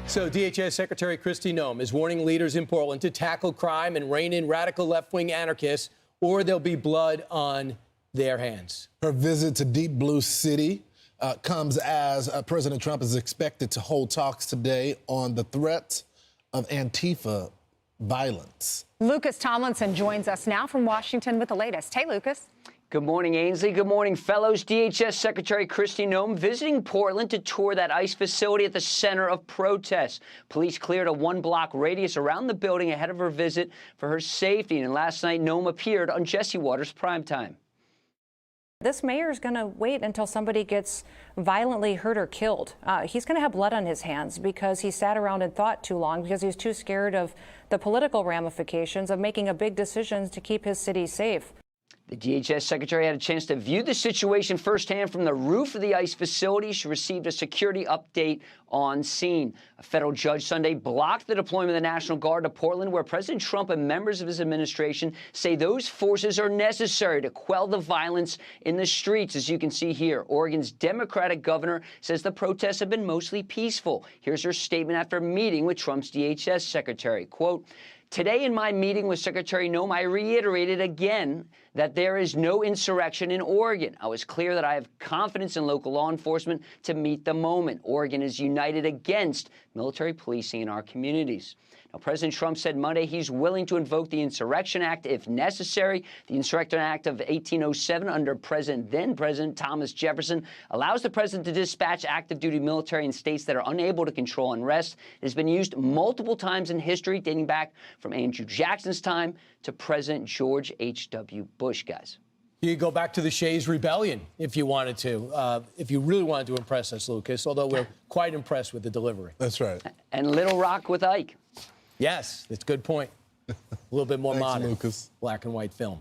So DHS Secretary Kristi Noem is warning leaders in Portland to tackle crime and rein in radical left-wing anarchists, or there'll be blood on their hands. Her visit to Deep Blue City comes as President Trump is expected to hold talks today on the threat of Antifa violence. Lucas Tomlinson joins us now from Washington with the latest. Hey, Lucas. Good morning, Ainsley. Good morning, fellows. DHS Secretary Kristi Noem visiting Portland to tour that ICE facility at the center of protests. Police cleared a one-block radius around the building ahead of her visit for her safety. And last night, Noem appeared on Jesse Watters' Primetime. This mayor is going to wait until somebody gets violently hurt or killed. He's going to have blood on his hands because he sat around and thought too long because he's too scared of the political ramifications of making a big decision to keep his city safe. The DHS secretary had a chance to view the situation firsthand from the roof of the ICE facility. She received a security update on scene. A federal judge Sunday blocked the deployment of the National Guard to Portland, where President Trump and members of his administration say those forces are necessary to quell the violence in the streets. As you can see here, Oregon's Democratic governor says the protests have been mostly peaceful. Here's her statement after meeting with Trump's DHS secretary. Quote, "Today in my meeting with Secretary Noem, I reiterated again that there is no insurrection in Oregon. I was clear that I have confidence in local law enforcement to meet the moment. Oregon is united against military policing in our communities." Now, President Trump said Monday he's willing to invoke the Insurrection Act if necessary. The Insurrection Act of 1807 under then President Thomas Jefferson allows the president to dispatch active duty military in states that are unable to control unrest. It has been used multiple times in history, dating back from Andrew Jackson's time to President George H.W. Bush, guys. You could go back to the Shays Rebellion if you wanted to, if you really wanted to impress us, Lucas, although we're quite impressed with the delivery. That's right. And Little Rock with Ike. Yes, that's a good point. A little bit more Thanks, modern, Lucas. Black and white film.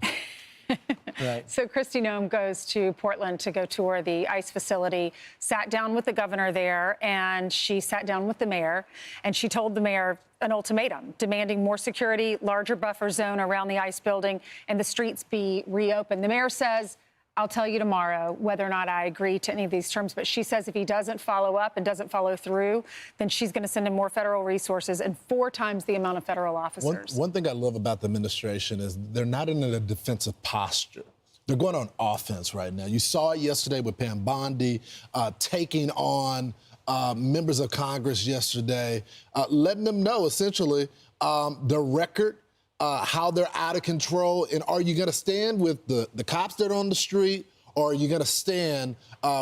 Right. So Kristi Noem goes to Portland to go tour the ICE facility, sat down with the governor there, and she sat down with the mayor, and she told the mayor an ultimatum, demanding more security, larger buffer zone around the ICE building, and the streets be reopened. The mayor says, "I'll tell you tomorrow whether or not I agree to any of these terms." But she says if he doesn't follow up and doesn't follow through, then she's going to send him more federal resources and 4 times the amount of federal officers. One thing I love about the administration is they're not in a defensive posture. They're going on offense right now. You saw it yesterday with Pam Bondi taking on members of Congress yesterday, letting them know essentially the record, how they're out of control, and are you going to stand with the cops that are on the street, or are you going to stand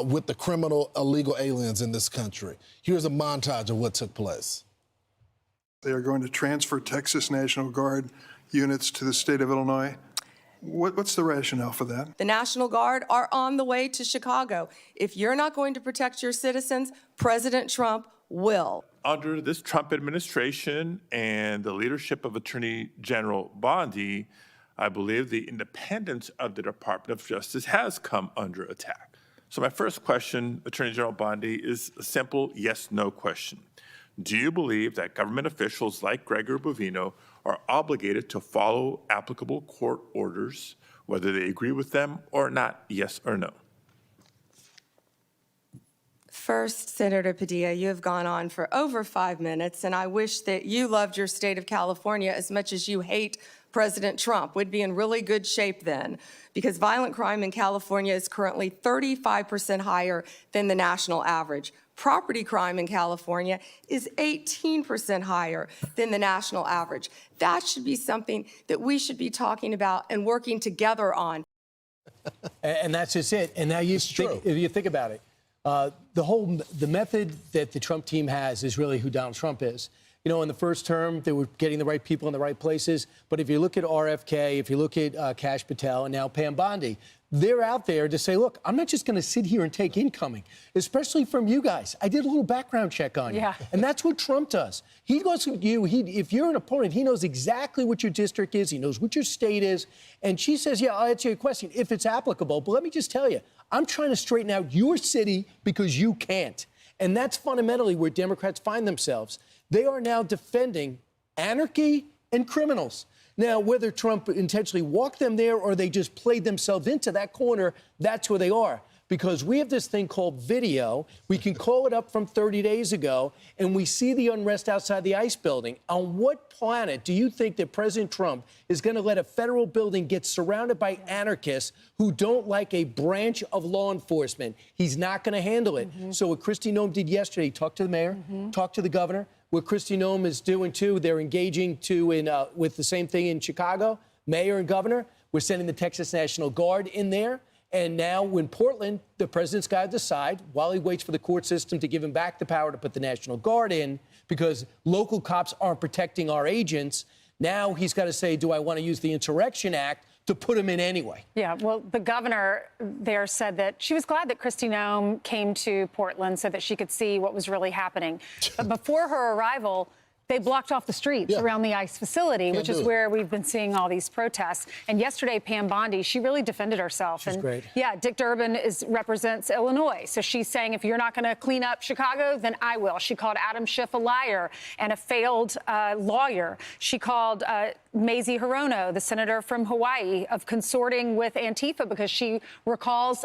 with the criminal illegal aliens in this country? Here's a montage of what took place. They are going to transfer Texas National Guard units to the state of Illinois. What's the rationale for that? The National Guard are on the way to Chicago. If you're not going to protect your citizens, President Trump will. Under this Trump administration and the leadership of Attorney General Bondi, I believe the independence of the Department of Justice has come under attack. So my first question, Attorney General Bondi, is a simple yes-no question. Do you believe that government officials like Gregory Bovino are obligated to follow applicable court orders, whether they agree with them or not, yes or no? First, Senator Padilla, you have gone on for over 5 minutes, and I wish that you loved your state of California as much as you hate President Trump. We'd be in really good shape then, because violent crime in California is currently 35% higher than the national average. Property crime in California is 18% higher than the national average. That should be something that we should be talking about and working together on. And that's just it. And now you think, if you think about it, the method that the Trump team has is really who Donald Trump is. You know, in the first term, they were getting the right people in the right places. But if you look at RFK, if you look at Kash Patel, and now Pam Bondi, they're out there to say, look, I'm not just going to sit here and take incoming, especially from you guys. I did a little background check on you. Yeah. And that's what Trump does. He goes with you. If you're an opponent, he knows exactly what your district is. He knows what your state is. And she says, yeah, I'll answer your question if it's applicable. But let me just tell you, I'm trying to straighten out your city because you can't. And that's fundamentally where Democrats find themselves. They are now defending anarchy and criminals. Now, whether Trump intentionally walked them there or they just played themselves into that corner, that's where they are. because we have this thing called video. We can call it up from 30 days ago, and we see the unrest outside the ICE building. On what planet do you think that President Trump is going to let a federal building get surrounded by anarchists who don't like a branch of law enforcement? He's not going to handle it. So what Kristi Noem did yesterday, talk to the mayor, talk to the governor. What Kristi Noem is doing, too, they're engaging, too, with the same thing in Chicago, mayor and governor. We're sending the Texas National Guard in there. And now in Portland, the president's got to decide, while he waits for the court system to give him back the power to put the National Guard in, because local cops aren't protecting our agents, now he's got to say, do I want to use the Insurrection Act to put him in anyway? Yeah, well, the governor there said that she was glad that Kristi Noem came to Portland so that she could see what was really happening. But before her arrival, they blocked off the streets around the ICE facility, which is where we've been seeing all these protests. And yesterday, Pam Bondi, she really defended herself. She's great. Yeah, Dick Durbin represents Illinois. So she's saying, if you're not going to clean up Chicago, then I will. She called Adam Schiff a liar and a failed lawyer. She called Mazie Hirono, the senator from Hawaii, of consorting with Antifa because she recalls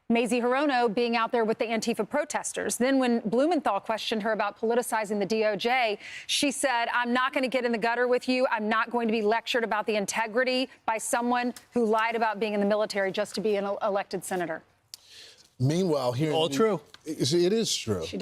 Mazie Hirono being out there with the Antifa protesters. Then when Blumenthal questioned her about politicizing the DOJ, she said, I'm not going to get in the gutter with you. I'm not going to be lectured about the integrity by someone who lied about being in the military just to be an elected senator. Meanwhile, here All true. It is true.